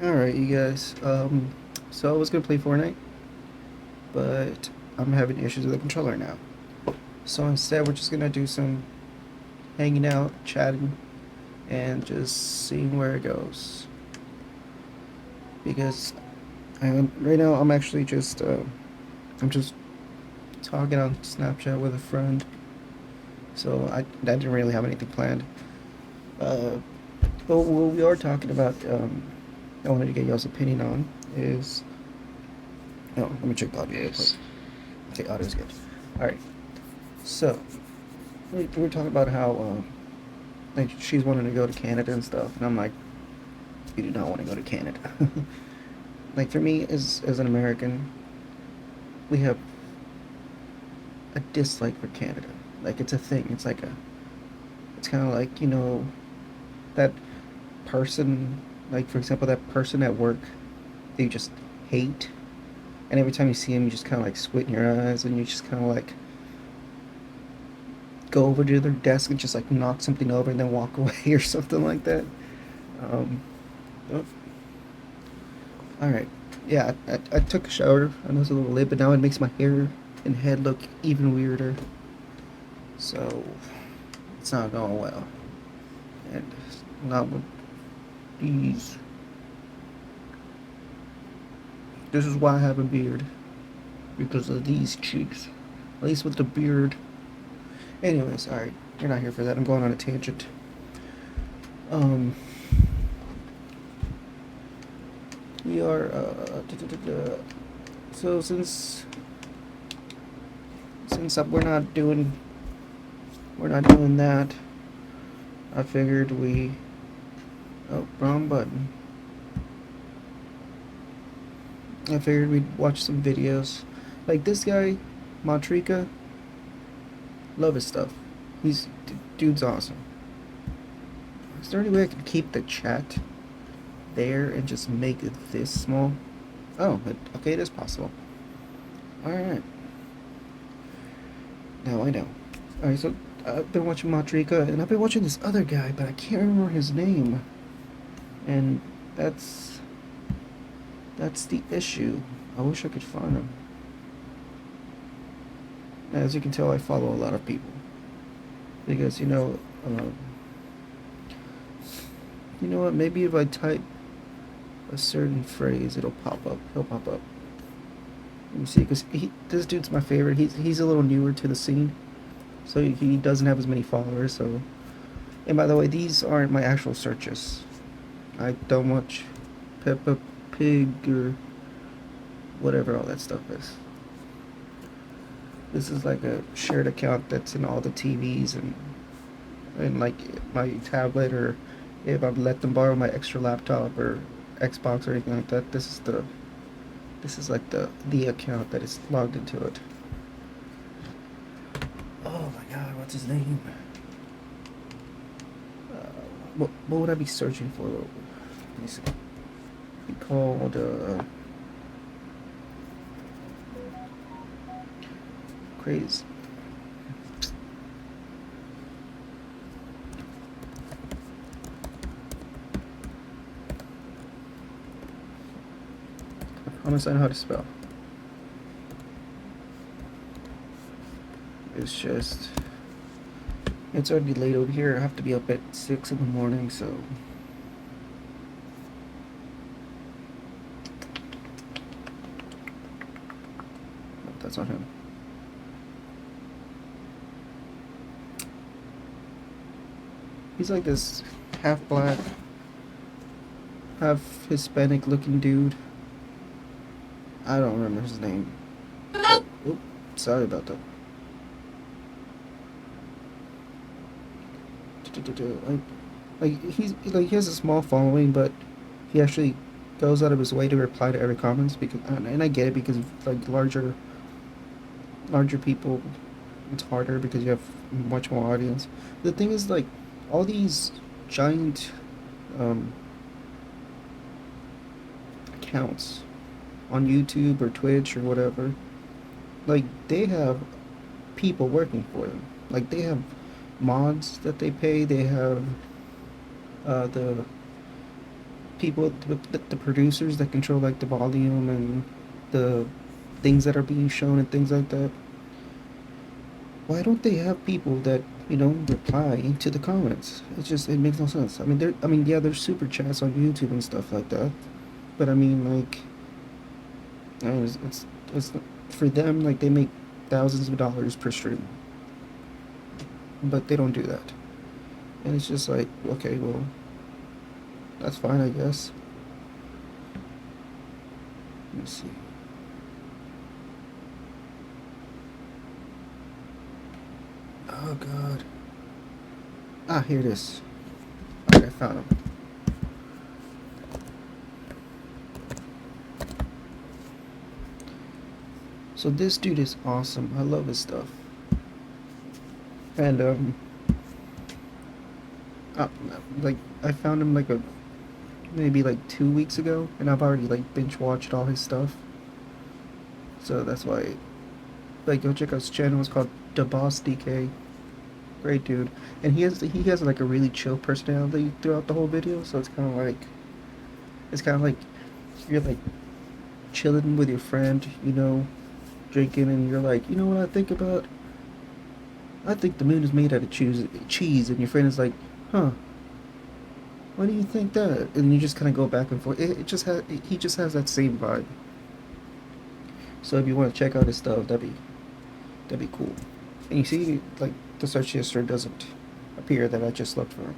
Alright, you guys. So I was gonna play Fortnite, but I'm having issues with the controller now. So instead, we're just gonna do some hanging out, chatting, and just seeing where it goes. Because right now, I'm just talking on Snapchat with a friend. So I didn't really have anything planned. Uh, but what we are talking about, I wanted to get y'all's opinion on is. Oh, let me check the audio real quick. Yes. Okay, audio's good. Alright, so we were talking about how like she's wanting to go to Canada and stuff, and I'm like, you do not want to go to Canada. Like for me, as an American, we have a dislike for Canada. Like it's a thing. It's kind of like that person, like for example, that person at work that you just hate, and every time you see him, you just kind of like squint in your eyes, and you just kind of like go over to their desk and just like knock something over and then walk away or something like that. Um, oh, all right. Yeah, I took a shower. I know it's a little late, but now it makes my hair and head look even weirder. So it's not going well. And not with these. This is why I have a beard. Because of these cheeks. At least with the beard. Anyways, alright. You're not here for that. I'm going on a tangent. Um, we are, so since we're not doing that, I figured oh, wrong button. I figured we'd watch some videos. Like this guy, Montrika, love his stuff. Dude's awesome. Is there any way I could keep the chat there and just make it this small? Oh, okay, it is possible. Alright. Now I know. Alright, so I've been watching Montrika, and I've been watching this other guy, but I can't remember his name. And that's that's the issue. I wish I could find him. As you can tell, I follow a lot of people because you know what? Maybe if I type a certain phrase, it'll pop up. He'll pop up. Let me see, because this dude's my favorite. He's a little newer to the scene, so he doesn't have as many followers. So, and by the way, these aren't my actual searches. I don't watch Peppa Pig or whatever all that stuff is. This is like a shared account that's in all the TVs and like my tablet, or if I let them borrow my extra laptop or Xbox or anything like that. This is like the account that is logged into it. Oh my god, what's his name? What would I be searching for? Let me see. He called crazy. I promise I know how to spell. It's just it's already late over here. I have to be up at 6 in the morning, so that's not him. He's like this half black, half Hispanic looking dude. I don't remember his name. But, oops, sorry about that. Like, he has a small following, but he actually goes out of his way to reply to every comments because, and I get it because like larger people, it's harder because you have much more audience. The thing is like all these giant um, accounts on YouTube or Twitch or whatever, like they have people working for them. Like they have mods that they pay. They have the people, the producers that control like the volume and the things that are being shown and things like that. Why don't they have people that reply to the comments? It makes no sense. Yeah, there's super chats on YouTube and stuff like that, but it's for them, like, they make thousands of dollars per stream, but they don't do that, and it's just like, okay, well, that's fine, I guess. Let me see. Oh God. Ah, here it is. Alright, I found him. So this dude is awesome. I love his stuff. And uh, like, I found him like maybe like 2 weeks ago, and I've already like binge watched all his stuff. So that's why, like, go check out his channel. It's called The Boss DK. Great dude, and he has like a really chill personality throughout the whole video. So it's kind of like you're like chilling with your friend, drinking, and you're like, you know what I think about? I think the moon is made out of cheese, and your friend is like, huh? Why do you think that? And you just kind of go back and forth. He just has that same vibe. So if you want to check out his stuff, that'd be cool. And you see, like, the search history doesn't appear that I just looked for him.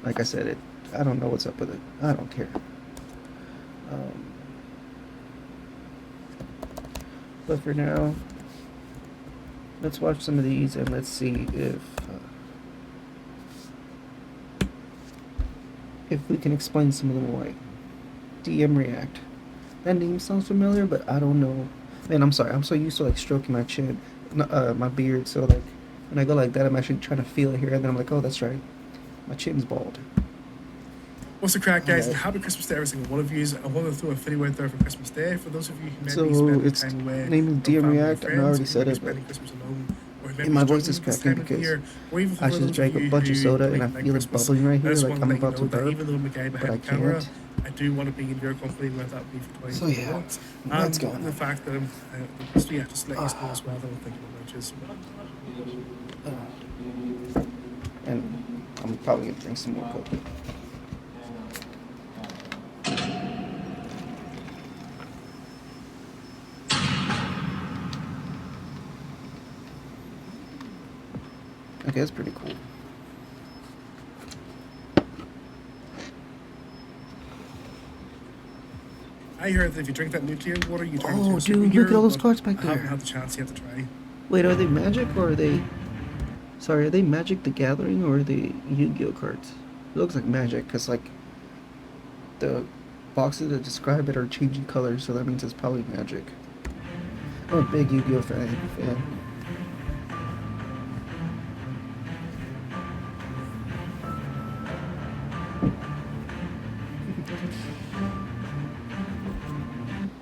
Like I said, I don't know what's up with it. I don't care. Um, but for now, let's watch some of these and let's see if we can explain some of them away. DM React. That name sounds familiar, but I don't know. Man, I'm sorry. I'm so used to like stroking my chin, my beard. So like when I go like that, I'm actually trying to feel it here, and then I'm like, oh, that's right, my chin's bald. What's the crack, guys? Okay. And happy Christmas to every single one of you. I want to throw a video out there for Christmas Day for those of you who So maybe spend it's time away name is from DM family or React. I friends, already or said maybe it, but spending Christmas alone, or maybe and my voice struggling is this cracking time of the because year, or even for I those just of drank a you bunch of who soda don't and I even like feel it Christmas. bubbling right I here, just like want to I'm let you about to know that burp, even though I'm a guy but behind I the camera, can't. I do want to be in your company, whether that be for So 2021. yeah, that's And going the on. fact that I'm, just to let you know as well that I'm thinking about you. So, And I'm probably gonna drink some more Coke. Okay, that's pretty cool. I heard that if you drink that nuclear water, you turn into Oh, a dude, look at all superhero, those but cards back I haven't there. had the chance yet to try. Wait, are they Magic or are they? Sorry, are they Magic the Gathering or are they Yu-Gi-Oh cards? It looks like Magic because like the boxes that describe it are changing colors, so that means it's probably Magic. I'm a big Yu-Gi-Oh fan.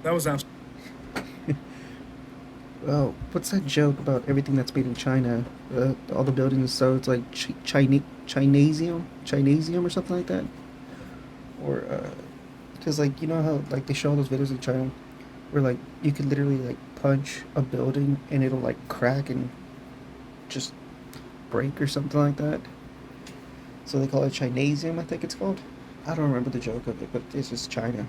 That was absolutely. Well, what's that joke about everything that's made in China? All the buildings, so it's like Chinesium or something like that? Or, because, like, you know how, like, they show all those videos in China where, like, you could literally, like, punch a building and it'll, like, crack and just break or something like that? So they call it Chinesium, I think it's called. I don't remember the joke of it, but it's just China.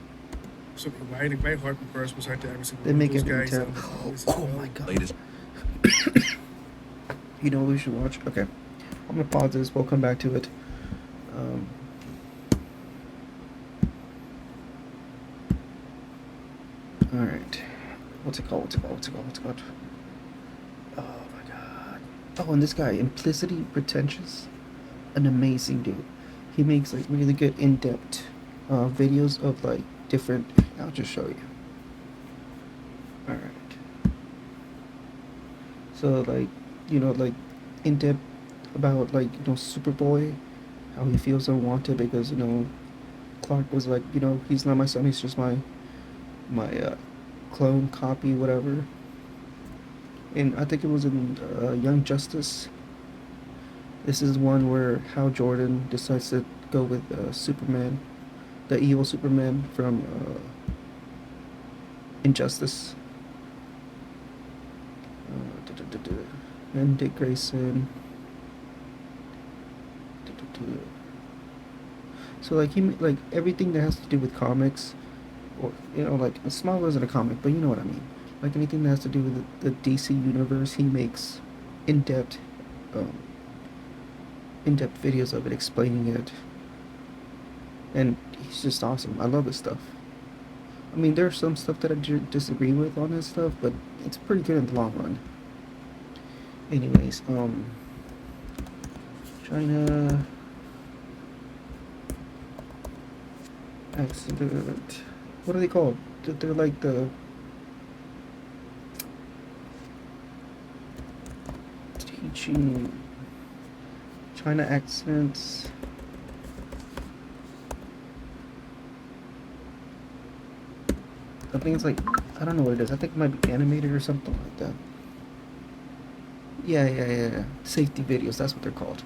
Absolutely why my heart and prayers was out to every single They one of make those everything guys terrible. and the families as Oh well. my god. You know what we should watch? Okay. I'm gonna pause this, we'll come back to it. Um, Alright. What's it called? Oh my god. Oh, and this guy, Implicity Pretentious. An amazing dude. He makes like really good in-depth videos of like different. I'll just show you. All right. So like, like in-depth about like Superboy, how he feels unwanted because Clark was like he's not my son, he's just my clone copy, whatever. And I think it was in Young Justice. This is one where Hal Jordan decides to go with Superman the evil Superman from Injustice, and Dick Grayson. So like like everything that has to do with comics, or like Smallville isn't a comic, but you know what I mean. Like anything that has to do with the DC universe, he makes in-depth, um, in-depth videos of it, explaining it, and he's just awesome. I love his stuff. I mean, there's some stuff that I disagree with on his stuff, but it's pretty good in the long run. Anyways, China accident. What are they called? They're like the teaching China accents. I think it's like, I don't know what it is. I think it might be animated or something like that. Yeah. Safety videos, that's what they're called.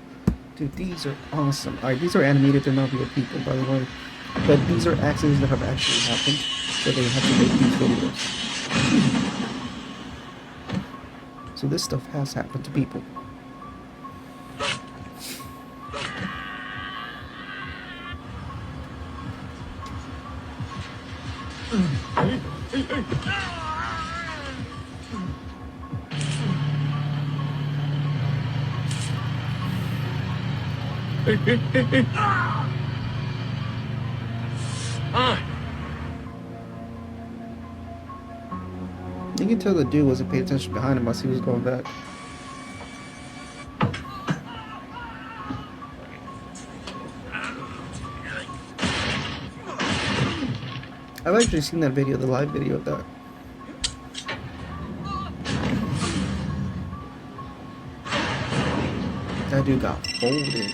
Dude, these are awesome. Alright, these are animated, they're not real people, by the way. But these are accidents that have actually happened, so they have to make these videos. So this stuff has happened to people. You can tell the dude wasn't paying attention behind him as he was going back. I've actually seen that video, the live video of that. That dude got folded.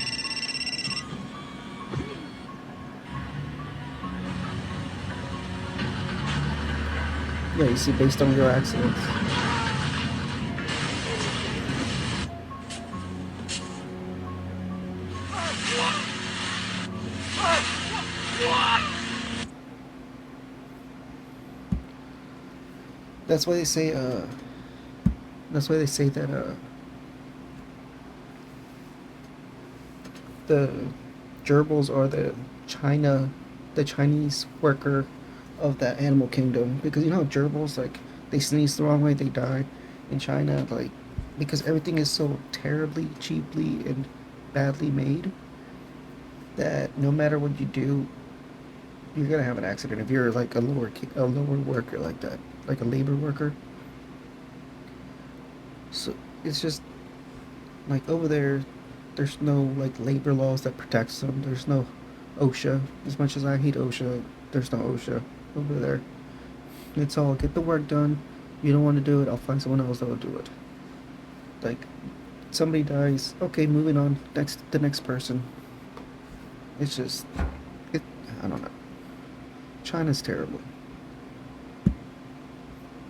Yeah, you see, based on your accidents. That's why they say, that, the gerbils are the Chinese worker of that animal kingdom, because you know gerbils, like, they sneeze the wrong way, they die in China, like, because everything is so terribly cheaply and badly made that no matter what you do, you're gonna have an accident if you're like a lower worker like that, like a labor worker. So it's just like over there, there's no like labor laws that protects them. There's no OSHA. As much as I hate OSHA, there's no OSHA over there. It's all get the work done. You don't want to do it, I'll find someone else that will do it. Like somebody dies, okay, moving on. The next person. It's just I don't know. China's terrible.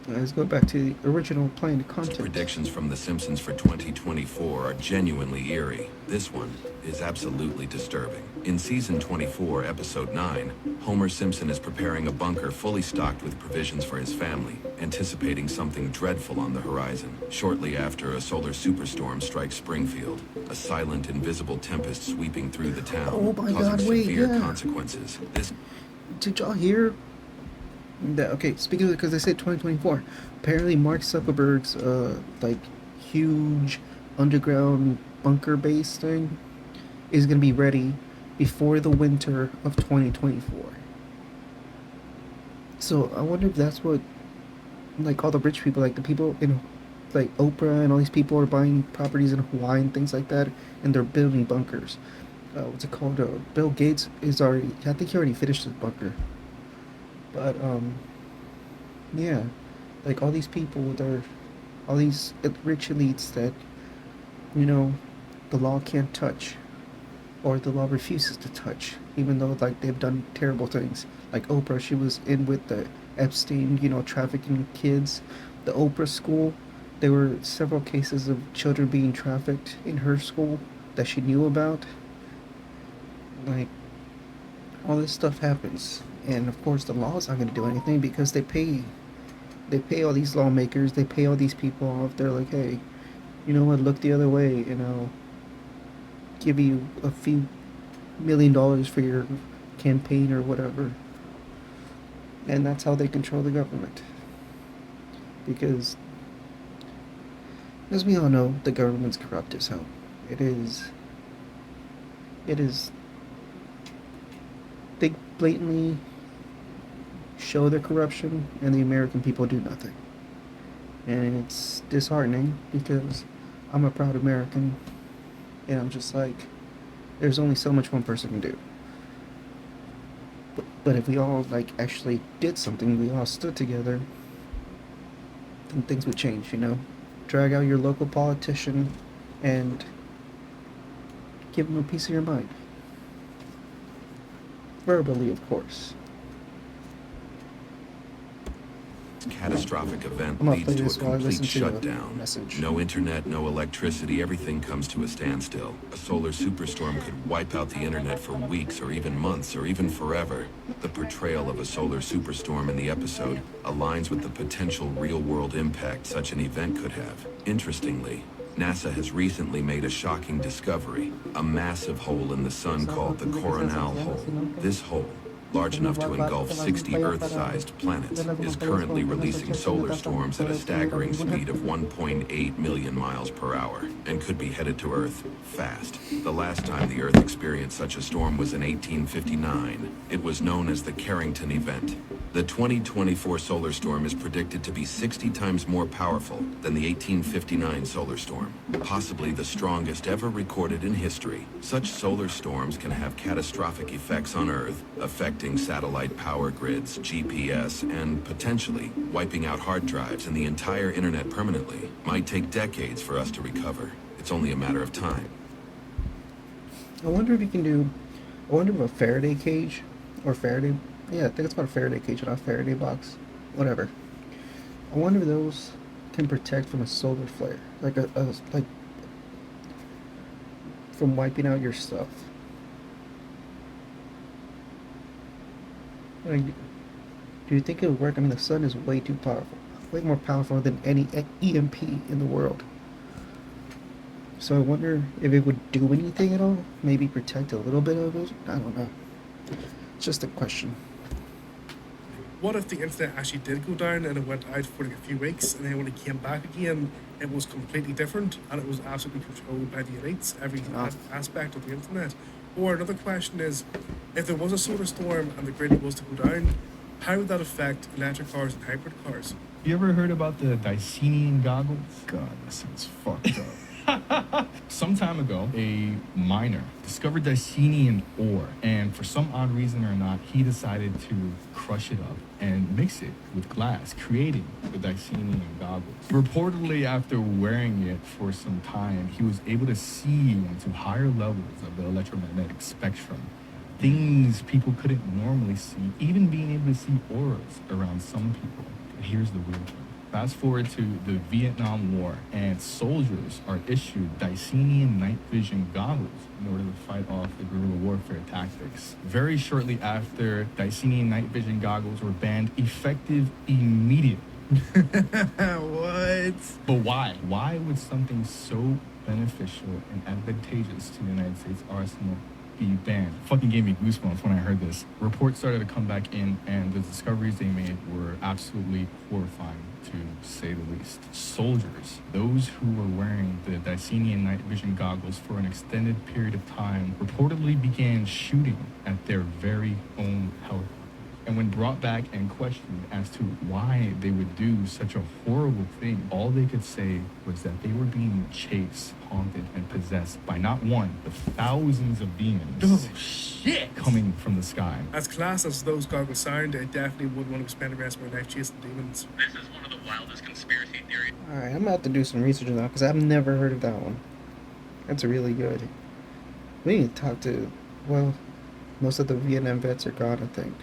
Let's go back to the original planned content. Predictions from The Simpsons for 2024 are genuinely eerie. This one is absolutely disturbing. In season 24, episode 9, Homer Simpson is preparing a bunker fully stocked with provisions for his family, anticipating something dreadful on the horizon. Shortly after, a solar superstorm strikes Springfield, a silent, invisible tempest sweeping through the town, Oh my causing God, wait, severe yeah. consequences. Did y'all hear that? Okay, speaking of, because they said 2024, apparently Mark Zuckerberg's like huge underground bunker base thing is gonna be ready before the winter of 2024. So I wonder if that's what, like, all the rich people, like the people in like Oprah and all these people are buying properties in Hawaii and things like that, and they're building bunkers. What's it called? Bill Gates is already, I think he already finished his bunker. But yeah, like all these people, they're all these rich elites that, the law can't touch, or the law refuses to touch, even though like they've done terrible things. Like Oprah, she was in with the Epstein, trafficking kids. The Oprah school, there were several cases of children being trafficked in her school that she knew about. Like all this stuff happens, and of course the law is not going to do anything because they pay all these lawmakers, they pay all these people off. They're like, hey, you know what? Look the other way, and I'll give you a few $1 million for your campaign or whatever. And that's how they control the government. Because, as we all know, the government's corrupt as hell. It is. They blatantly show their corruption, and the American people do nothing. And it's disheartening because I'm a proud American, and I'm just like, there's only so much one person can do. But if we all like actually did something, we all stood together, then things would change, you know? Drag out your local politician and give them a piece of your mind. Verbally, of course. Catastrophic event I'm gonna leads play to a this while I complete listen to a shutdown. message. No internet, no electricity, everything comes to a standstill. A solar superstorm could wipe out the internet for weeks or even months or even forever. The portrayal of a solar superstorm in the episode aligns with the potential real-world impact such an event could have. Interestingly, NASA has recently made a shocking discovery, a massive hole in the sun called the Coronal Hole. This hole, large enough to engulf 60 Earth-sized planets, is currently releasing solar storms at a staggering speed of 1.8 million miles per hour and could be headed to Earth fast. The last time the Earth experienced such a storm was in 1859. It was known as the Carrington Event. The 2024 solar storm is predicted to be 60 times more powerful than the 1859 solar storm, possibly the strongest ever recorded in history. Such solar storms can have catastrophic effects on Earth, affecting satellite power grids, GPS, and potentially wiping out hard drives and the entire internet permanently. Might take decades for us to recover. It's only a matter of time. I wonder if you can do. I wonder if a Faraday cage or Faraday. Yeah, I think it's called a Faraday cage, not a Faraday box. Whatever. I wonder if those can protect from a solar flare, like like from wiping out your stuff. Like, do you think it would work? I mean, the sun is way too powerful, way more powerful than any EMP in the world. So I wonder if it would do anything at all. Maybe protect a little bit of it. I don't know. It's just a question. What if the internet actually did go down and it went out for like a few weeks and then when it came back again, it was completely different and it was absolutely controlled by the elites, every aspect of the internet? Or another question is, if there was a solar storm and the grid was to go down, how would that affect electric cars and hybrid cars? You ever heard about the Dicenian goggles? God, that sounds fucked up. Some time ago, a miner discovered Dicenian ore, and for some odd reason or not, he decided to crush it up and mix it with glass, creating the Dicenian goggles. Reportedly, after wearing it for some time, he was able to see into higher levels of the electromagnetic spectrum, things people couldn't normally see, even being able to see auras around some people. But here's the weird thing. Fast forward to the Vietnam War, and soldiers are issued Dicenian night vision goggles in order to fight off the guerrilla warfare tactics. Very shortly after, Dicenian night vision goggles were banned, effective immediately. What? But why? Why would something so beneficial and advantageous to the United States arsenal be banned? Fucking gave me goosebumps when I heard this. Reports started to come back in, and the discoveries they made were absolutely horrifying, to say the least. Soldiers, those who were wearing the Dicenian night vision goggles for an extended period of time, reportedly began shooting at their very own helicopters. And when brought back and questioned as to why they would do such a horrible thing, all they could say was that they were being chased, haunted, and possessed by not one, but thousands of demons. Oh, shit! Coming from the sky. As class as those goggles sound, I definitely wouldn't want to spend the rest of my life chasing demons. This is one of the wildest conspiracy theories. Alright, I'm about to do some research on that because I've never heard of that one. That's really good. We need to talk to, well, most of the Vietnam vets are gone, I think.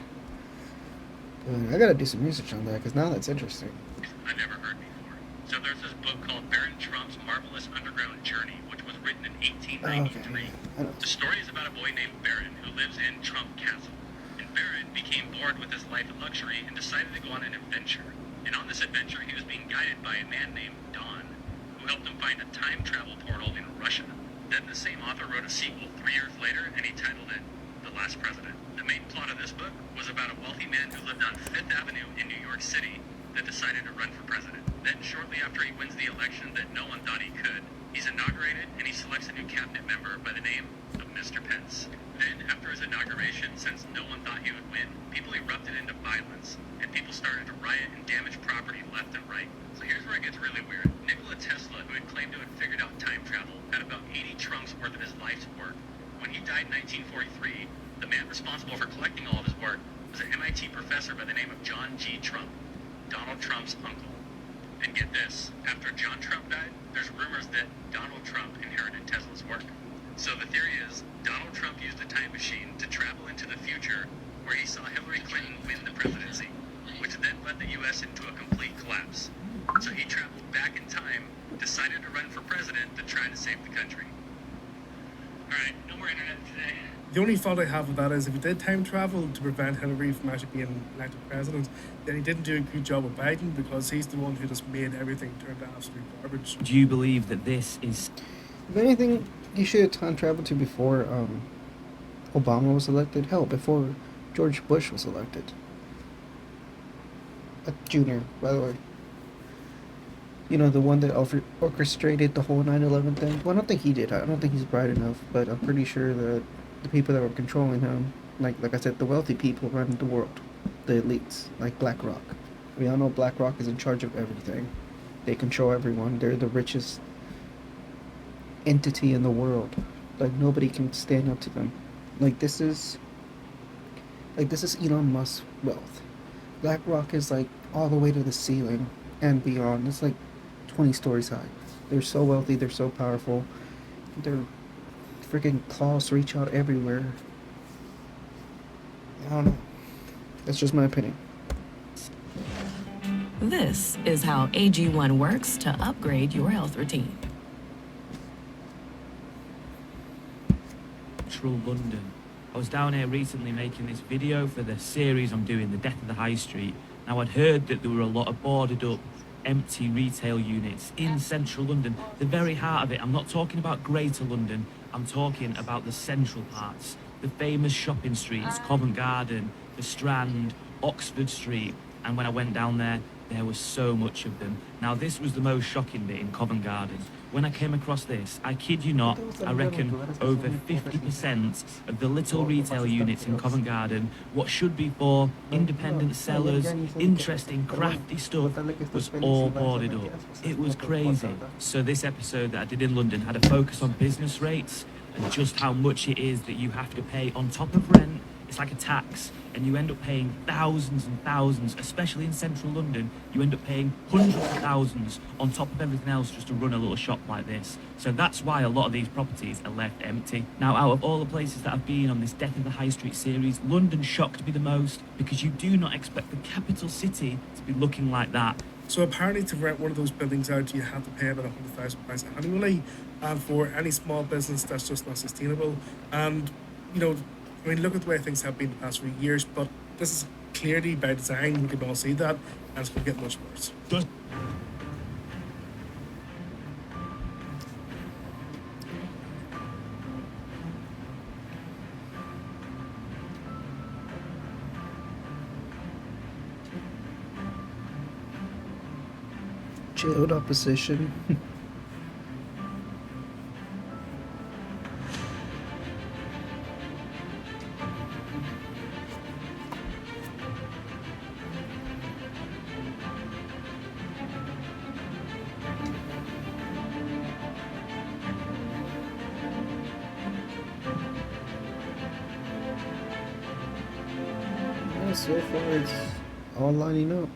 But I gotta do some research on that because now that's interesting. I never heard before. So there's this book called Baron Trump's Marvelous Underground Journey, which was written in 1893. I know. The story is about a boy named Baron who lives in Trump Castle. Barron became bored with his life of luxury and decided to go on an adventure. And on this adventure, he was being guided by a man named Don, who helped him find a time travel portal in Russia. Then the same author wrote a sequel 3 years later, and he titled it The Last President. The main plot of this book was about a wealthy man who lived on Fifth Avenue in New York City that decided to run for president. Then, shortly after he wins the election that no one thought he could, he's inaugurated and he selects a new cabinet member by the name of Mr. Pence. Then, after his inauguration, since no one thought he would win, people erupted into violence, and people started to riot and damage property left and right. So here's where it gets really weird. Nikola Tesla, who had claimed to have figured out time travel, had about 80 trunks worth of his life's work. When he died in 1943, the man responsible for collecting all of his work was an MIT professor by the name of John G. Trump, Donald Trump's uncle. And get this, after John Trump died, there's rumors that Donald Trump inherited Tesla's work. So the theory is, Donald Trump used a time machine to travel into the future where he saw Hillary Clinton win the presidency, which then led the U.S. into a complete collapse. So he traveled back in time, decided to run for president to try to save the country. Alright, no more internet today. The only fault I have with that is if he did time travel to prevent Hillary from actually being elected president, then he didn't do a good job with Biden because he's the one who just made everything turn to absolute garbage. Do you believe that this is If anything, he should have time traveled to before Obama was elected. Hell, before George Bush was elected. Junior, by the way. You know, the one that orchestrated the whole 9/11 thing. Well, I don't think he did. I don't think he's bright enough, but I'm pretty sure that the people that were controlling him, like I said, the wealthy people run the world, the elites, like BlackRock. We all know BlackRock is in charge of everything. They control everyone. They're the richest entity in the world. Like nobody can stand up to them. This is Elon Musk's wealth. BlackRock is like all the way to the ceiling and beyond. It's like 20 stories high. They're so wealthy, they're so powerful. Their freaking claws reach out everywhere. I don't know. That's just my opinion. This is how AG1 works to upgrade your health routine. central London? I was down here recently making this video for the series I'm doing, The Death of the High Street. Now, I'd heard that there were a lot of boarded up, empty retail units in central London, the very heart of it. I'm not talking about Greater London, I'm talking about the central parts, the famous shopping streets, Covent Garden, the Strand, Oxford Street. And when I went down there was so much of them. Now, this was the most shocking bit in Covent Garden. When I came across this, I kid you not, I reckon over 50% of the little retail units in Covent Garden, what should be for independent sellers, interesting, crafty stuff, was all boarded up. It was crazy. So this episode that I did in London had a focus on business rates and just how much it is that you have to pay on top of rent. It's like a tax, and you end up paying thousands and thousands, especially in central London. You end up paying hundreds of thousands on top of everything else just to run a little shop like this. So that's why a lot of these properties are left empty. Now, out of all the places that I've been on this Death of the High Street series, London shocked me the most, because you do not expect the capital city to be looking like that. So apparently to rent one of those buildings out, you have to pay about £100,000 annually, and for any small business, that's just not sustainable. And, you know, I mean, look at the way things have been the past few years, but this is clearly by design. We can all see that, and it's going to get much worse. Just Jailed opposition. Yeah, so far it's all lining up.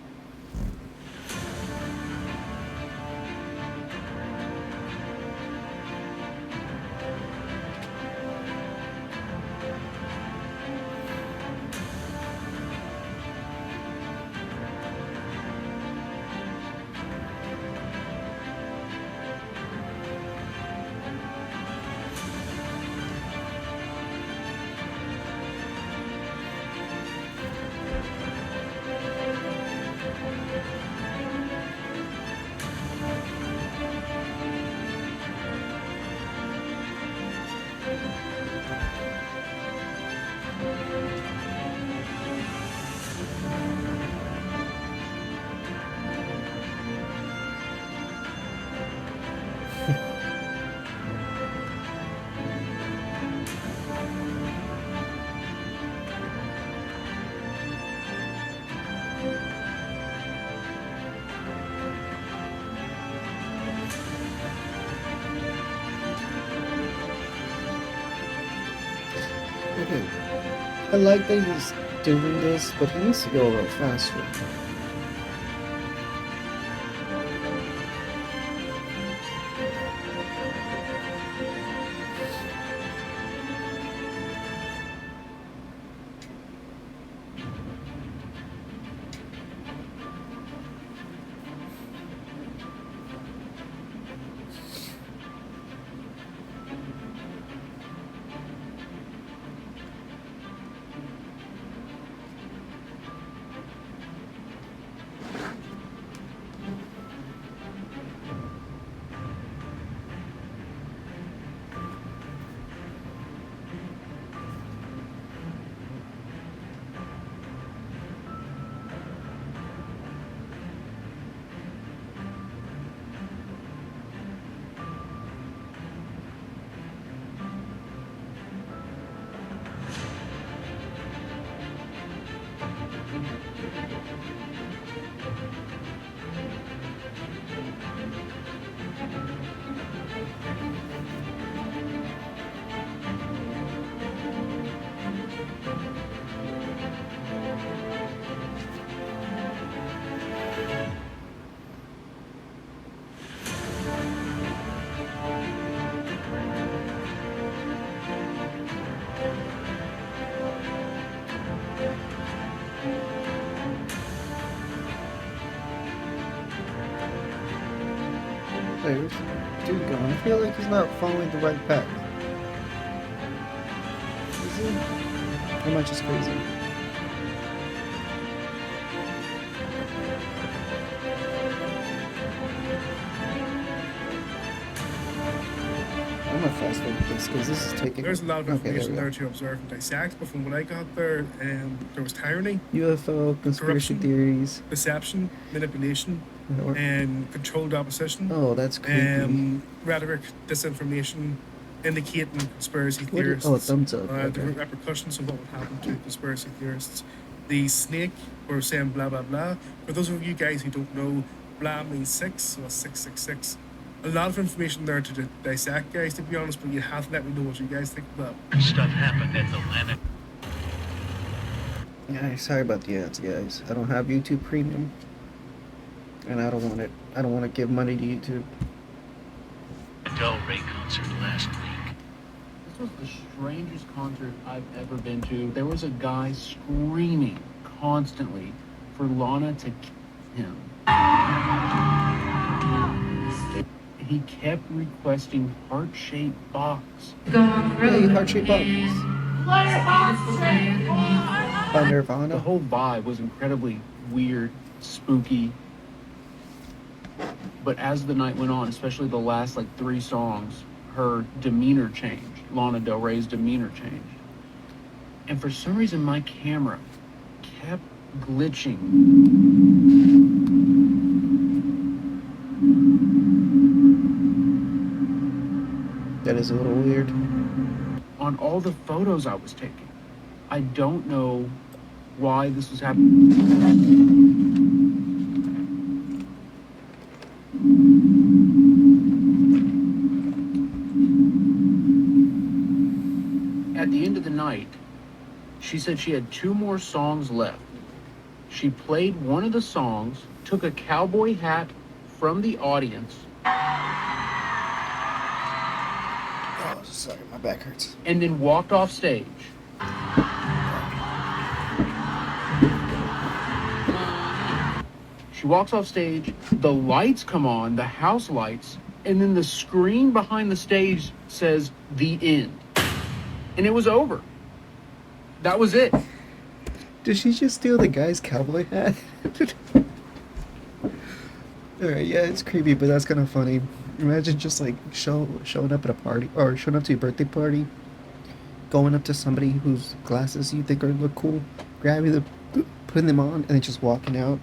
I like that he's doing this, but he needs to go a little faster. Wait, where's the dude going? I feel like he's not following the right path. Is he? Or am I just crazy? I'm gonna fast forward this because this is taking. There's a lot of Okay, information there there we to observe and dissect, but from what I got there, there was tyranny, go. UFO conspiracy corruption, theories. deception, manipulation, Or- and controlled opposition, Oh, that's creepy. rhetoric, disinformation, indicating conspiracy What is- theorists, oh, thumbs up, the okay. repercussions of what would happen to conspiracy theorists. The snake were saying blah blah blah. For those of you guys who don't know, blah means 6, so it's 666. A lot of information there to dissect, guys, to be honest, but you have to let me know what you guys think about. Stuff happened at the Lennox. Yeah, sorry about the ads, guys. I don't have YouTube Premium, and I don't want it. I don't want to give money to YouTube. Del Rey concert last week. This was the strangest concert I've ever been to. There was a guy screaming constantly for Lana to kiss him. He kept requesting heart-shaped box. Hey, heart-shaped box. By The Nirvana. whole vibe was incredibly weird, spooky. But as the night went on, especially the last 3 songs, her demeanor changed. Lana Del Rey's demeanor changed. And for some reason, my camera kept glitching. That is a little weird. On all the photos I was taking. I don't know why this was happening. At the end of the night, she said she had 2 more songs left. She played one of the songs, took a cowboy hat from the audience, Oh, sorry, my back hurts. and then walked off stage. She walks off stage, the lights come on, the house lights, and then the screen behind the stage says "The End." And it was over. That was it. Did she just steal the guy's cowboy hat? Alright, yeah, it's creepy, but that's kind of funny. Imagine just showing up at a party, or showing up to your birthday party, going up to somebody whose glasses you think look cool, grabbing them, putting them on, and then just walking out.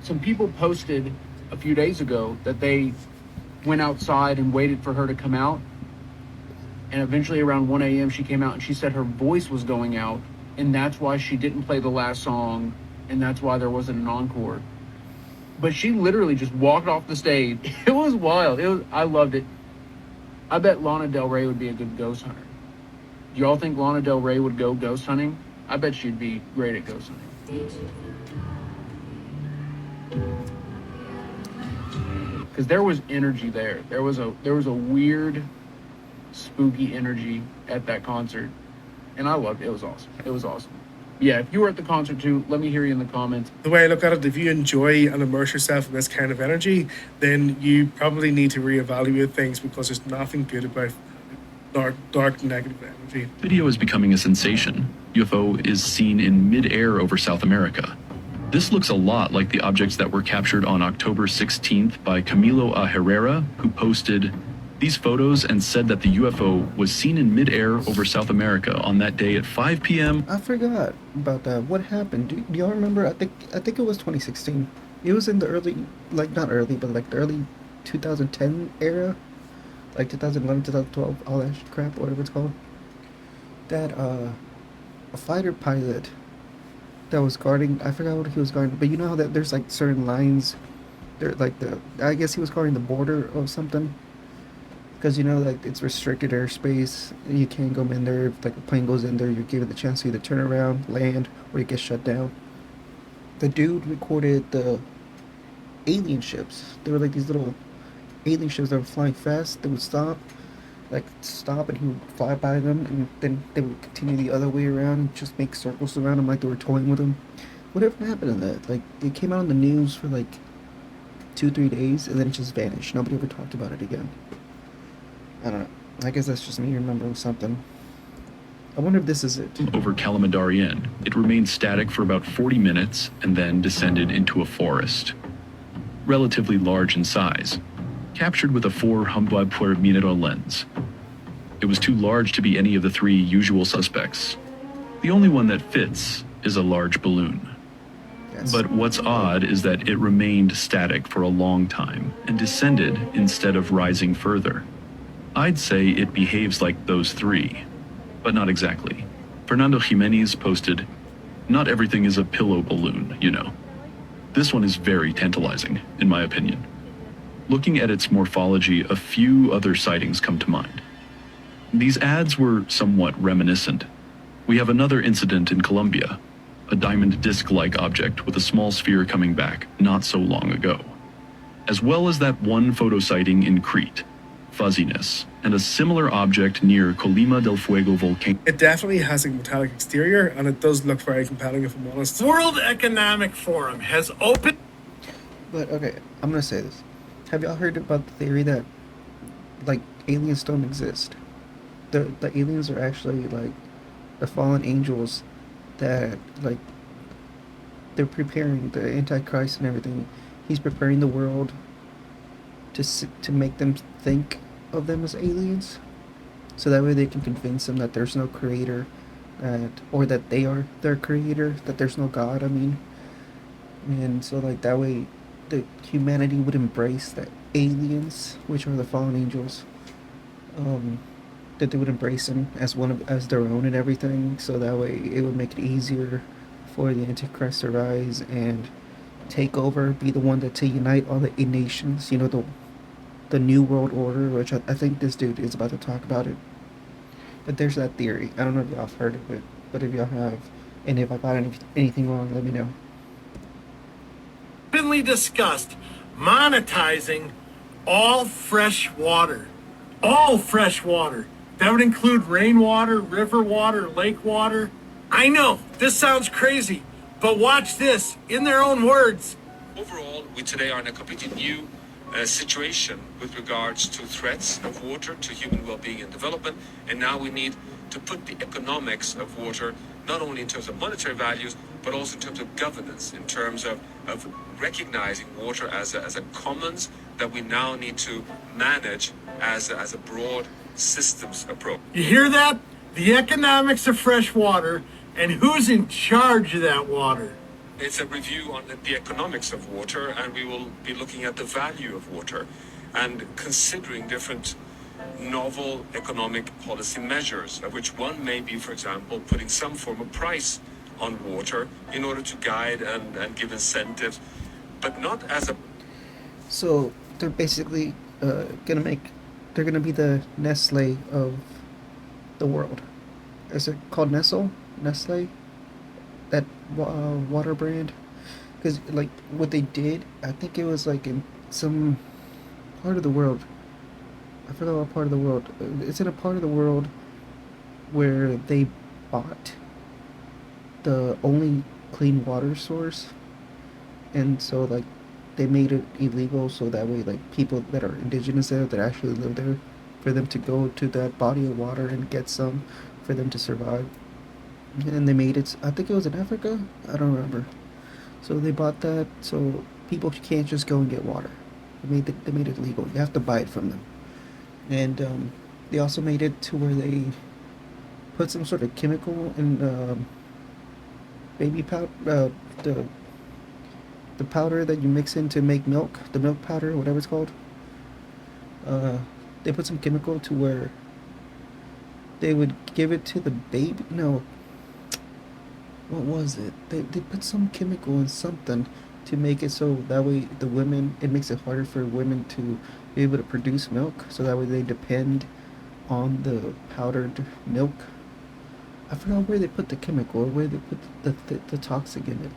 Some people posted a few days ago that they went outside and waited for her to come out. And eventually around 1 a.m. she came out and she said her voice was going out. And that's why she didn't play the last song. And that's why there wasn't an encore. But she literally just walked off the stage. It was wild. I loved it. I bet Lana Del Rey would be a good ghost hunter. Do y'all think Lana Del Rey would go ghost hunting? I bet she'd be great at ghost hunting. Because there was energy there. There was a weird, spooky energy at that concert, and I loved it. It was awesome. It was awesome. Yeah, if you were at the concert too, let me hear you in the comments. The way I look at it, if you enjoy and immerse yourself in this kind of energy, then you probably need to reevaluate things, because there's nothing good about dark negative energy. Video is becoming a sensation. UFO is seen in mid-air over South America. This looks a lot like the objects that were captured on October 16th by Camilo A. Herrera, who posted these photos and said that the UFO was seen in mid-air over South America on that day at 5 p.m. I forgot about that. What happened? Do y'all remember? I think it was 2016. It was in the early, like not early, but like the early 2010 era, like 2011, 2012, all that crap, whatever it's called. That a fighter pilot that was guarding, I forgot what he was guarding, but you know how that there's like certain lines, there like I guess he was guarding the border or something. Because you know, like, it's restricted airspace. You can't go in there. If like a plane goes in there, you're given the chance to either turn around, land, or you get shut down. The dude recorded the alien ships. They were like these little alien ships that were flying fast. They would stop, and he would fly by them, and then they would continue the other way around and just make circles around him like they were toying with him. Whatever happened to that? Like, it came out on the news for like 2-3 days, and then it just vanished. Nobody ever talked about it again. I don't know. I guess that's just me remembering something. I wonder if this is it. Over Calamadarian, it remained static for about 40 minutes and then descended into a forest. Relatively large in size, captured with a 4 Humble per Minuto lens. It was too large to be any of the 3 usual suspects. The only one that fits is a large balloon. Yes. But what's odd is that it remained static for a long time and descended instead of rising further. I'd say it behaves like those 3, but not exactly. Fernando Jimenez posted, "Not everything is a pillow balloon, you know." This one is very tantalizing, in my opinion. Looking at its morphology, a few other sightings come to mind. These ads were somewhat reminiscent. We have another incident in Colombia, a diamond disc-like object with a small sphere coming back not so long ago, as well as that one photo sighting in Crete, fuzziness, and a similar object near Colima del Fuego volcano. It definitely has a metallic exterior, and it does look very compelling, if I'm honest. World Economic Forum has opened. But okay, I'm gonna say this. Have y'all heard about the theory that, like, aliens don't exist? The aliens are actually, like, the fallen angels that, like, they're preparing the Antichrist and everything. He's preparing the world to make them think of them as aliens, so that way they can convince them that there's no creator, or that they are their creator, that there's no God, I mean. And so, like, that way the humanity would embrace the aliens, which are the fallen angels, that they would embrace them as their own and everything, so that way it would make it easier for the Antichrist to rise and take over, be the one to unite all the nations, you know, the New World Order, which I think this dude is about to talk about it. But there's that theory. I don't know if y'all have heard of it, but if y'all have, and if I got anything wrong, let me know. Openly discussed monetizing all fresh water. All fresh water. That would include rainwater, river water, lake water. I know, this sounds crazy, but watch this. In their own words. Overall, we today are in a completely new situation with regards to threats of water to human well-being and development, and now we need to put the economics of water not only in terms of monetary values but also in terms of governance, in terms of recognizing water as a commons that we now need to manage as a broad systems approach. You hear that? The economics of fresh water, and who's in charge of that water? It's a review on the economics of water, and we will be looking at the value of water and considering different novel economic policy measures, of which one may be, for example, putting some form of price on water in order to guide and give incentives, but not as a... So they're basically they're gonna be the Nestle of the world. is it called Nestle, that water brand? Because like what they did, I think it was like in some part of the world. I forgot what part of the world. It's in a part of the world where they bought the only clean water source, and so like they made it illegal so that way like people that are indigenous there that actually live there, for them to go to that body of water and get some for them to survive. And they made it, I think it was in Africa, I don't remember. So they bought that so people can't just go and get water. They made it legal. You have to buy it from them. And they also made it to where they put some sort of chemical in baby powder, the powder that you mix in to make milk, the milk powder, whatever it's called. They put some chemical to where they would give it to the baby. No, what was it? They put some chemical in something to make it so that way the women, it makes it harder for women to be able to produce milk, so that way they depend on the powdered milk. I forgot where they put the chemical or where they put the toxic in it.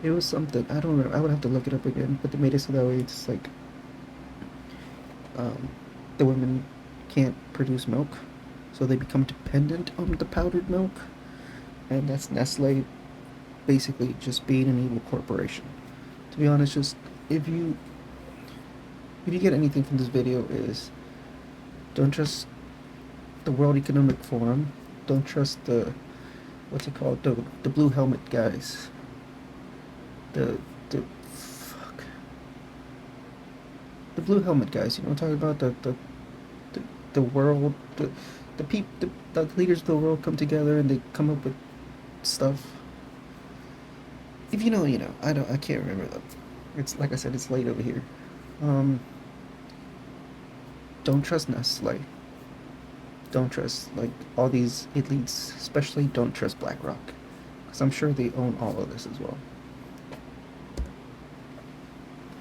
It was something, I don't know, I would have to look it up again, but they made it so that way it's like the women can't produce milk, so they become dependent on the powdered milk. And that's Nestle basically just being an evil corporation. To be honest, just if you get anything from this video, is don't trust the World Economic Forum, don't trust the, what's it called, the blue helmet guys, the blue helmet guys, you know what I'm talking about, the world, the leaders of the world come together and they come up with stuff. If you know, you know. I can't remember though. It's like I said, it's late over here. Don't trust Nestle. Don't trust like all these elites, especially don't trust BlackRock, because I'm sure they own all of this as well.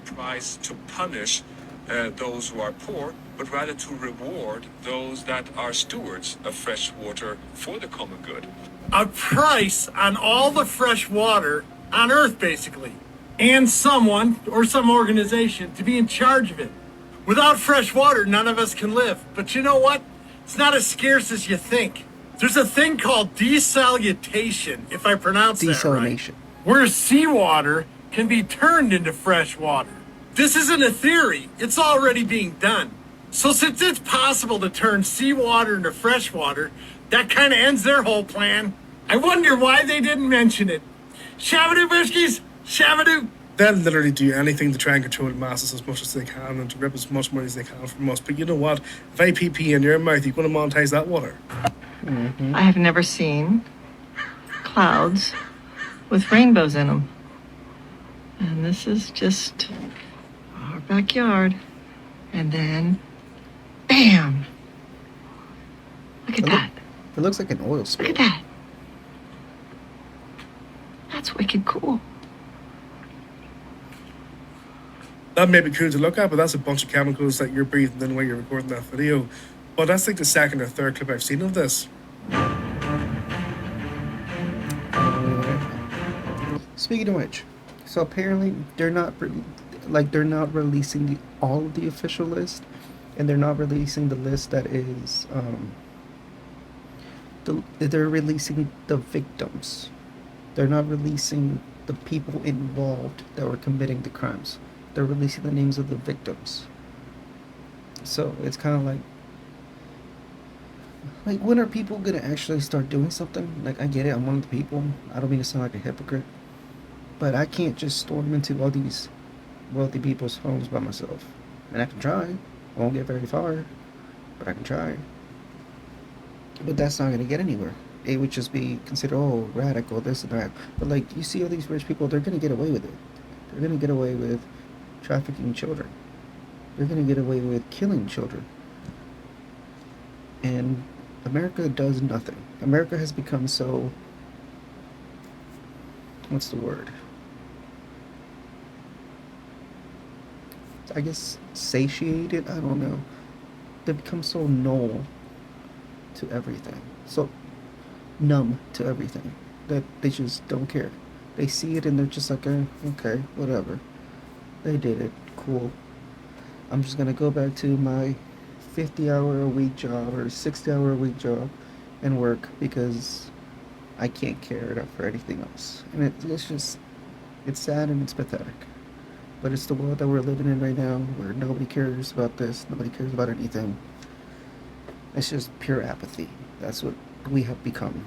Tries to punish those who are poor, but rather to reward those that are stewards of fresh water for the common good. A price on all the fresh water on Earth, basically, and someone or some organization to be in charge of it. Without fresh water, none of us can live. But you know what? It's not as scarce as you think. There's a thing called desalination, if I pronounce that right, Desalination. where seawater can be turned into fresh water. This isn't a theory, it's already being done. So since it's possible to turn seawater into fresh water, that kind of ends their whole plan. I wonder why they didn't mention it. Shabadoo Bishkies, Shabadoo. They'll literally do anything to try and control the masses as much as they can and to rip as much money as they can from us. But you know what? If I pee in your mouth, you're going to monetize that water. Mm-hmm. I have never seen clouds with rainbows in them. And this is just our backyard. And then, bam! Look at that. It looks like an oil spill. Look at that. That's wicked cool. That may be cool to look at, but that's a bunch of chemicals that you're breathing in while you're recording that video. But that's like the second or third clip I've seen of this. Speaking of which, so apparently they're not releasing all of the official list, and they're not releasing the list that is they're releasing the victims. They're not releasing the people involved that were committing the crimes. They're releasing the names of the victims. So it's kind of like when are people gonna actually start doing something? Like, I get it, I'm one of the people. I don't mean to sound like a hypocrite, but I can't just storm into all these wealthy people's homes by myself. And I can try. I won't get very far, but I can try. But that's not gonna get anywhere. It would just be considered, oh, radical, this and that. But like, you see all these rich people, they're gonna get away with it. They're gonna get away with trafficking children. They're gonna get away with killing children. And America does nothing. America has become so, what's the word? I guess satiated, I don't know. They've become so null to everything. So numb to everything. That they just don't care. They see it and they're just like, okay, whatever. They did it. Cool. I'm just gonna go back to my 50-hour-a-week job or 60-hour-a-week job and work because I can't care enough for anything else. And it's just, it's sad and it's pathetic. But it's the world that we're living in right now where nobody cares about this, nobody cares about anything. It's just pure apathy. That's what we have become.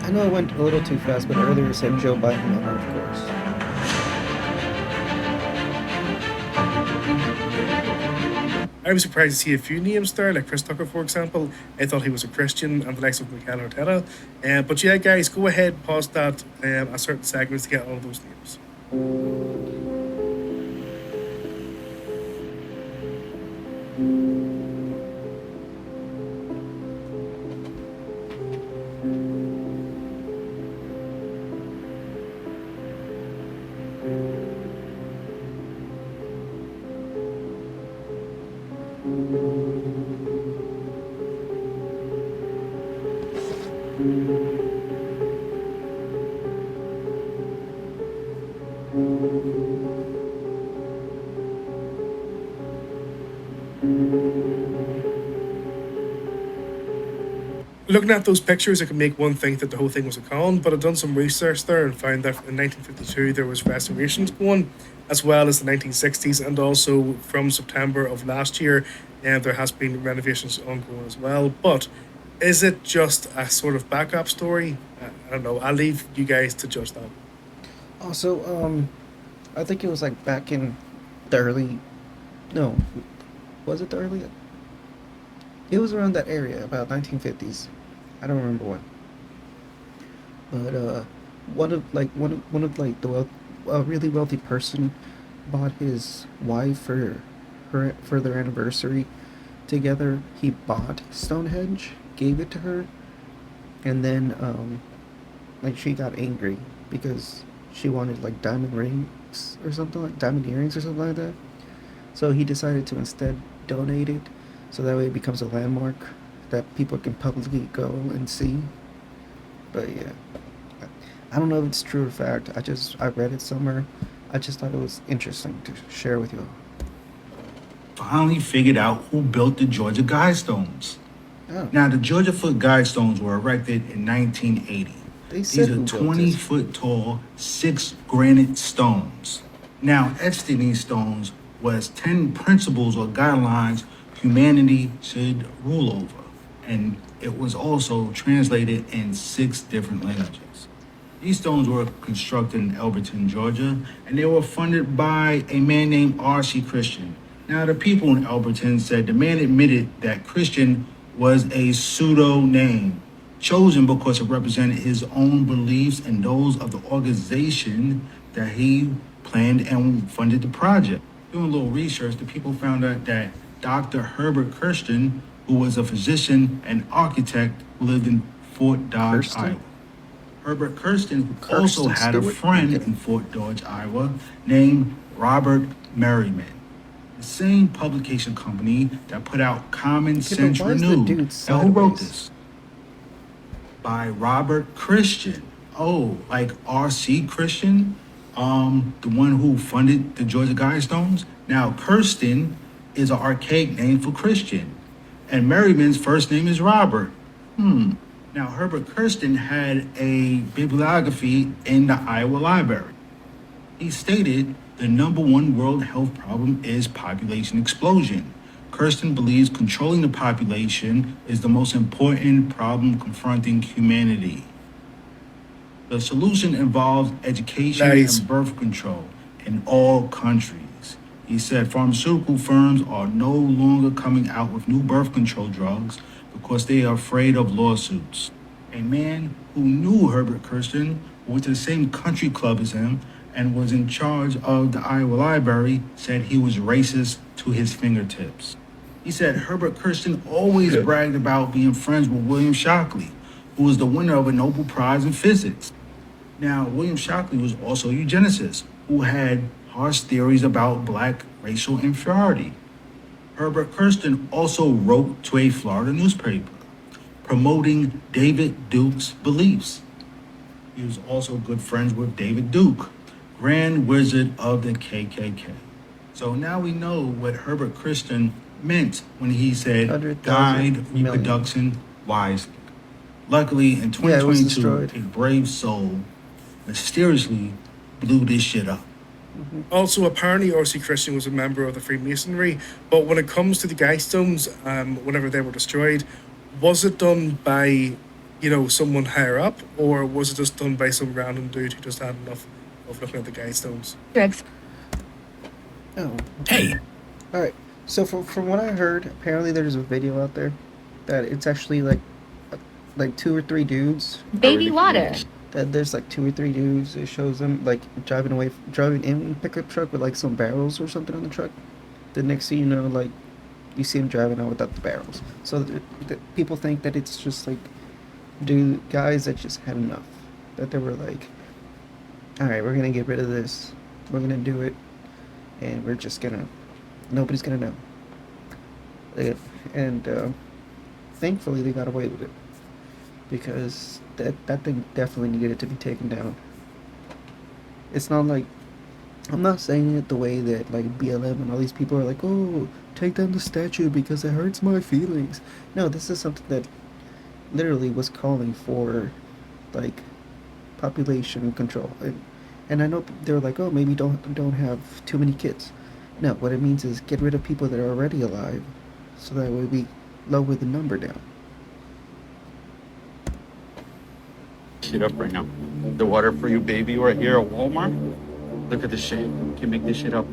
I know I went a little too fast, but earlier I said Joe Biden winner, of course. I was surprised to see a few names there, like Chris Tucker, for example. I thought he was a Christian, and the likes of Mikel Arteta. But yeah, guys, go ahead, pause that a certain segments to get all those names. Looking at those pictures, I can make one think that the whole thing was a con, but I've done some research there and found that in 1952 there was restorations going, as well as the 1960s, and also from September of last year, and there has been renovations ongoing as well. But is it just a sort of backup story? I don't know. I'll leave you guys to judge that. Also, I think it was like back in the early, no, was it the early? It was around that area, about 1950s. I don't remember when. But one of the a really wealthy person bought his wife for their anniversary together. He bought Stonehenge, gave it to her, and then like she got angry because she wanted like diamond rings or something, like diamond earrings or something like that. So he decided to instead donate it, so that way it becomes a landmark that people can publicly go and see. But yeah, I don't know if it's true or fact. I read it somewhere. I just thought it was interesting to share with you all. Finally figured out who built the Georgia Guidestones. Oh. Now, the Georgia Foot Guidestones were erected in 1980. These are 20-foot tall, 6 granite stones. Now, etched in these stones was 10 principles or guidelines humanity should rule over. And it was also translated in 6 different languages. These stones were constructed in Elberton, Georgia, and they were funded by a man named R.C. Christian. Now, the people in Elberton said the man admitted that Christian was a pseudo name, chosen because it represented his own beliefs and those of the organization that he planned and funded the project. Doing a little research, the people found out that Dr. Herbert Kirsten, who was a physician and architect who lived in Fort Dodge, Iowa. Herbert Kirsten also had a friend in Fort Dodge, Iowa, named Robert Merriman. The same publication company that put out Common Sense Renewed. Now, who wrote this? By Robert Christian. Oh, like R.C. Christian, the one who funded the Georgia Guidestones. Now, Kirsten is an archaic name for Christian, and Merriman's first name is Robert. Now, Herbert Kirsten had a bibliography in the Iowa Library. He stated the #1 world health problem is population explosion. Kirsten believes controlling the population is the most important problem confronting humanity. The solution involves education and birth control in all countries. He said pharmaceutical firms are no longer coming out with new birth control drugs because they are afraid of lawsuits. A man who knew Herbert Kirsten, went to the same country club as him, and was in charge of the Iowa Library, said he was racist to his fingertips. He said Herbert Kirsten always bragged about being friends with William Shockley, who was the winner of a Nobel Prize in physics. Now, William Shockley was also a eugenicist who had harsh theories about black racial inferiority. Herbert Kirsten also wrote to a Florida newspaper promoting David Duke's beliefs. He was also good friends with David Duke, Grand Wizard of the KKK. So now we know what Herbert Kirsten meant when he said guide reproduction wisely. Luckily, in 2022, a brave soul mysteriously blew this shit up. Also, apparently, R.C. Christian was a member of the Freemasonry, but when it comes to the Guidestones, whenever they were destroyed, was it done by, someone higher up, or was it just done by some random dude who just had enough of looking at the Guidestones? Oh. Hey. All right. So from what I heard, apparently there's a video out there that it's actually like 2 or 3 dudes. Baby water. That there's like 2 or 3 dudes. It shows them like driving in a pickup truck with like some barrels or something on the truck. The next thing you know, like you see them driving out without the barrels. So the people think that it's just like guys that just had enough. That they were like, all right, we're gonna get rid of this. We're gonna do it, and we're just gonna. Nobody's gonna know. And thankfully they got away with it, because that thing definitely needed to be taken down. It's not like, I'm not saying it the way that like BLM and all these people are like, oh, take down the statue because it hurts my feelings. No, this is something that literally was calling for like population control. And I know they're like, oh, maybe don't have too many kids. No, what it means is get rid of people that are already alive, so that way we lower the number down. Shit up right now. The water for you, baby, right here at Walmart. Look at this shit. You can make this shit up.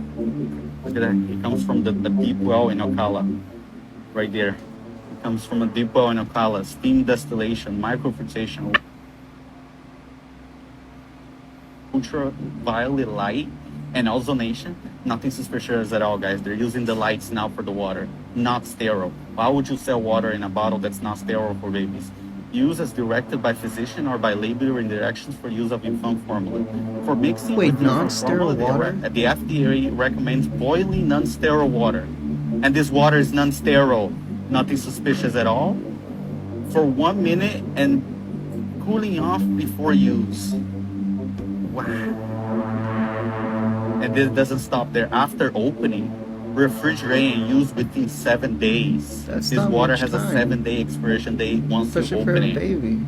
Look at that. It comes from the deep well in Ocala. Right there. It comes from a deep well in Ocala. Steam distillation, microfiltration, ultraviolet light, and ozonation. Nothing suspicious at all, guys. They're using the lights now for the water, not sterile. Why would you sell water in a bottle that's not sterile for babies? Use as directed by physician or by labeling directions for use of infant formula. For mixing with non-sterile water? The FDA recommends boiling non-sterile water. And this water is non-sterile. Nothing suspicious at all. For 1 minute and cooling off before use. Wow. And this doesn't stop there. After opening, refrigerate and use within 7 days. This water has a 7-day expiration date once you open it. Baby.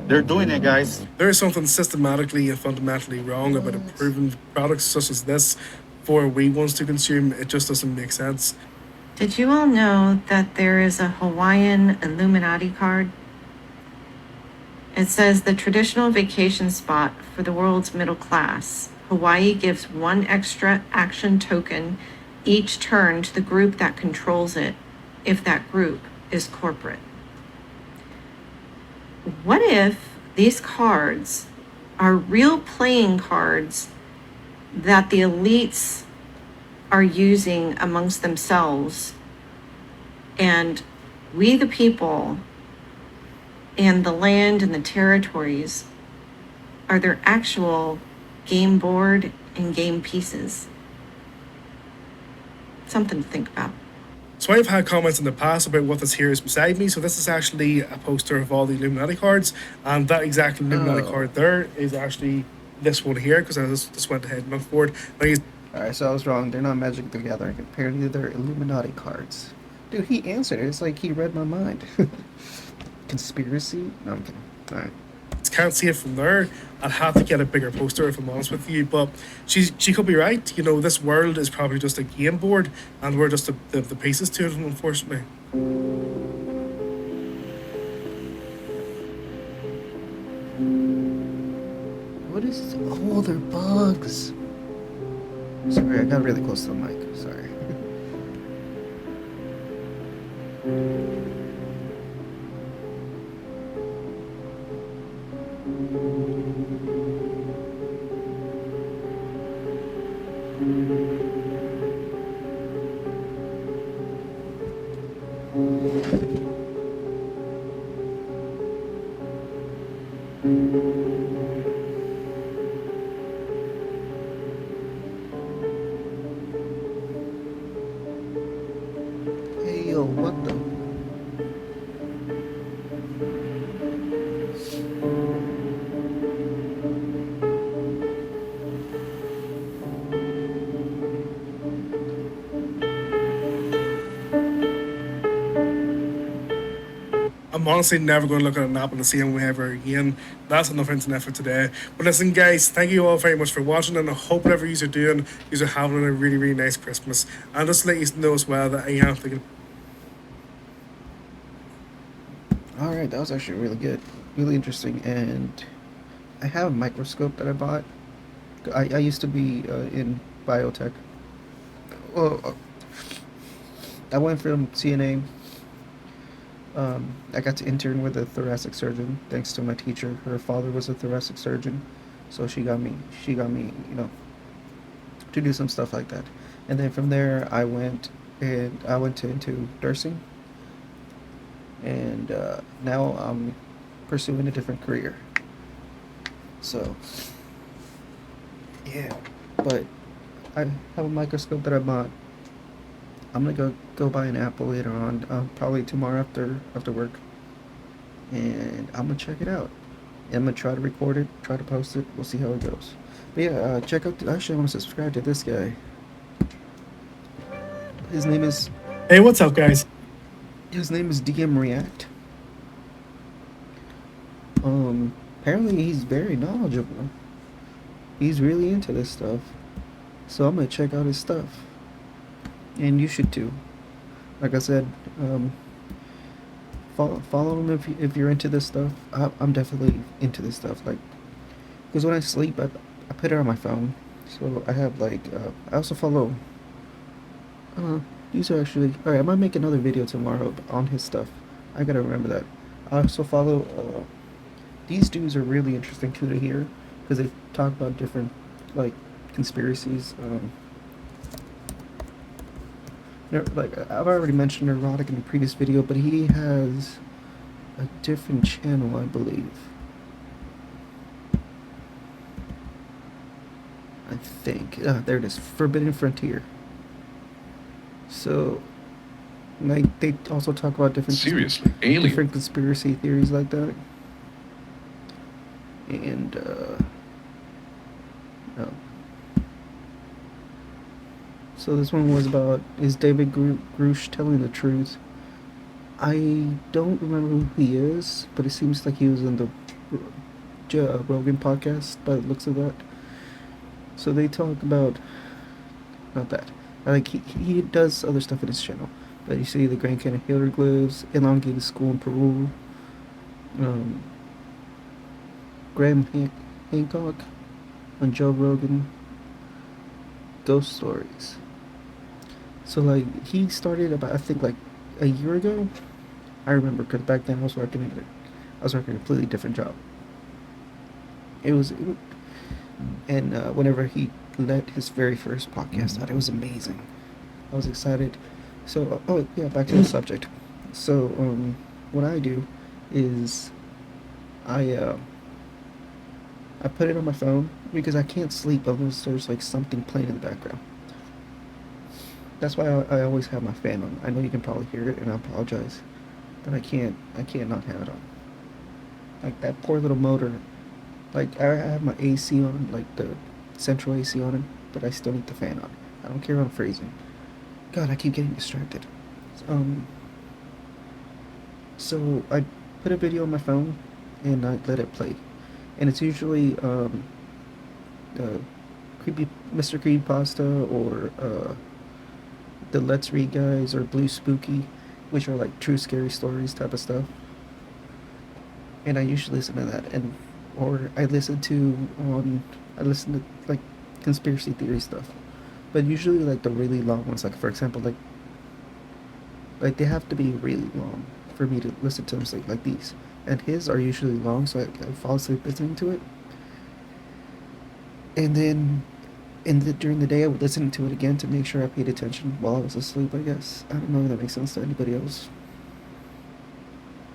They're doing it, guys. There is something systematically and fundamentally wrong about approving products such as this for wee ones to consume. It just doesn't make sense. Did you all know that there is a Hawaiian Illuminati card? It says the traditional vacation spot for the world's middle class. Hawaii gives 1 extra action token each turn to the group that controls it, if that group is corporate. What if these cards are real playing cards that the elites are using amongst themselves, and we the people and the land and the territories are their actual game board and game pieces? Something to think about. So I've had comments in the past about what this here is beside me. So this is actually a poster of all the Illuminati cards, and that exact Illuminati card there is actually this one here, because I just went ahead and looked for it. Alright, so I was wrong. They're not Magic the Gathering. Apparently they're Illuminati cards. Dude, he answered it. It's like he read my mind. Conspiracy? No, I'm kidding. Alright. Can't see it from there. I'd have to get a bigger poster if I'm honest with you, but she could be right. This world is probably just a game board, and we're just the pieces to it, unfortunately. What is this? Oh, they're bugs. Sorry, I got really close to the mic. Sorry. I'm honestly never going to look at an apple the same way ever again. That's enough internet for today. But listen, guys, thank you all very much for watching, and I hope whatever you are doing, you are having a really, really nice Christmas. And just to let you know as well that I am thinking. All right, that was actually really good, really interesting, and I have a microscope that I bought. I used to be in biotech. Well, I went from CNA. I got to intern with a thoracic surgeon thanks to my teacher. Her father was a thoracic surgeon, so she got me, to do some stuff like that. And then from there, I went into nursing, and now I'm pursuing a different career. So, yeah, but I have a microscope that I bought. I'm gonna go buy an apple later on, probably tomorrow after work, and I'm gonna check it out. And I'm gonna try to record it, try to post it. We'll see how it goes. But yeah, check out. Actually, I want to subscribe to this guy. His name is. Hey, what's up, guys? His name is DM React. Apparently he's very knowledgeable. He's really into this stuff, so I'm gonna check out his stuff. And you should too. Like I said, follow him if you're into this stuff. I'm definitely into this stuff. Like, because when I sleep, I put it on my phone. So I have like I also follow. These are actually alright. I might make another video tomorrow on his stuff. I gotta remember that. I also follow. These dudes are really interesting too to hear because they talk about different like conspiracies. Like I've already mentioned Neurotic in the previous video, but he has a different channel, I believe. I think there it is, Forbidden Frontier. So, like they also talk about different different conspiracy theories like that. And no. So this one was about, is David Grush telling the truth? I don't remember who he is, but it seems like he was in the Rogan podcast by the looks of that. So they talk about, not that, like he does other stuff in his channel, but you see the Grand Canyon hieroglyphs, elongated school in Peru, Graham Hancock on Joe Rogan, ghost stories. So like he started about, I think like a year ago. I remember because back then I was working a completely different job. And whenever he let his very first podcast out, it was amazing. I was excited. So oh yeah, back to the subject. So what I do is I put it on my phone because I can't sleep unless there's like something playing in the background. That's why I always have my fan on. I know you can probably hear it, and I apologize, but I can't not have it on. Like that poor little motor. Like I have my AC on, like the central AC on it, but I still need the fan on. I don't care if I'm freezing. God, I keep getting distracted. So I put a video on my phone, and I let it play. And it's usually creepy Mr. Creepypasta or the Let's Read guys or Blue Spooky, which are like true scary stories type of stuff. And I usually listen to that, or I listen to like conspiracy theory stuff, but usually like the really long ones. Like for example, like they have to be really long for me to listen to them, like these. And his are usually long, so I fall asleep listening to it. And then during the day, I would listen to it again to make sure I paid attention while I was asleep, I guess. I don't know if that makes sense to anybody else.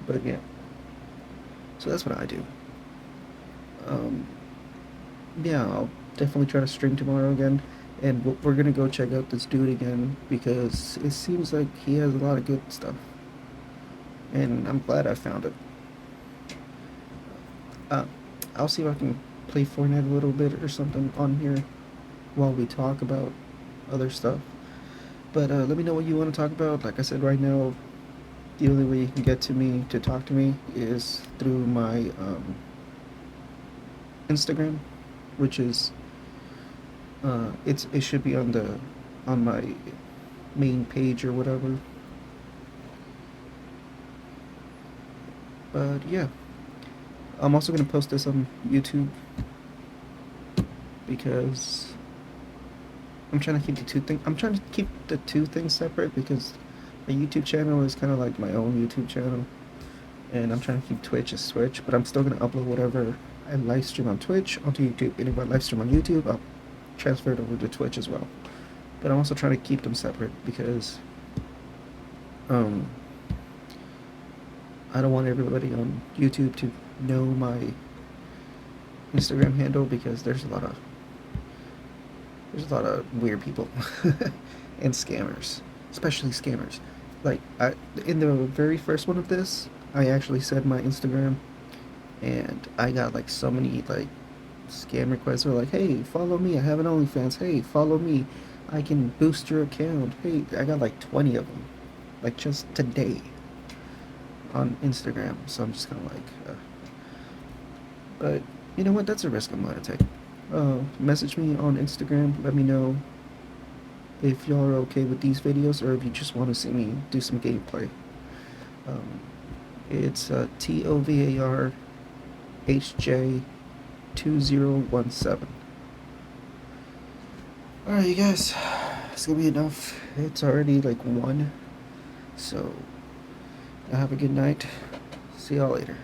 But yeah. So that's what I do. Yeah, I'll definitely try to stream tomorrow again. And we're going to go check out this dude again because it seems like he has a lot of good stuff. And I'm glad I found it. I'll see if I can play Fortnite a little bit or something on here while we talk about other stuff. But let me know what you want to talk about. Like I said, right now the only way you can get to me to talk to me is through my Instagram, which is it should be on my main page or whatever. But yeah, I'm also gonna post this on YouTube because I'm trying to keep the two things separate because my YouTube channel is kind of like my own YouTube channel, and I'm trying to keep Twitch as Twitch, but I'm still gonna upload whatever I live stream on Twitch onto YouTube. And if I live stream on YouTube, I'll transfer it over to Twitch as well. But I'm also trying to keep them separate because I don't want everybody on YouTube to know my Instagram handle because there's a lot of weird people and scammers, especially scammers. Like in the very first one of this, I actually said my Instagram, and I got like so many like scam requests. Were like, hey, follow me, I have an OnlyFans. Hey, follow me, I can boost your account. Hey, I got like 20 of them, like just today on Instagram. So I'm just kind of like, but you know what? That's a risk I'm gonna take. Message me on Instagram. Let me know if y'all are okay with these videos or if you just want to see me do some gameplay. It's TOVARHJ2017. Alright, you guys, it's gonna be enough. It's already like 1, so have a good night. See y'all later.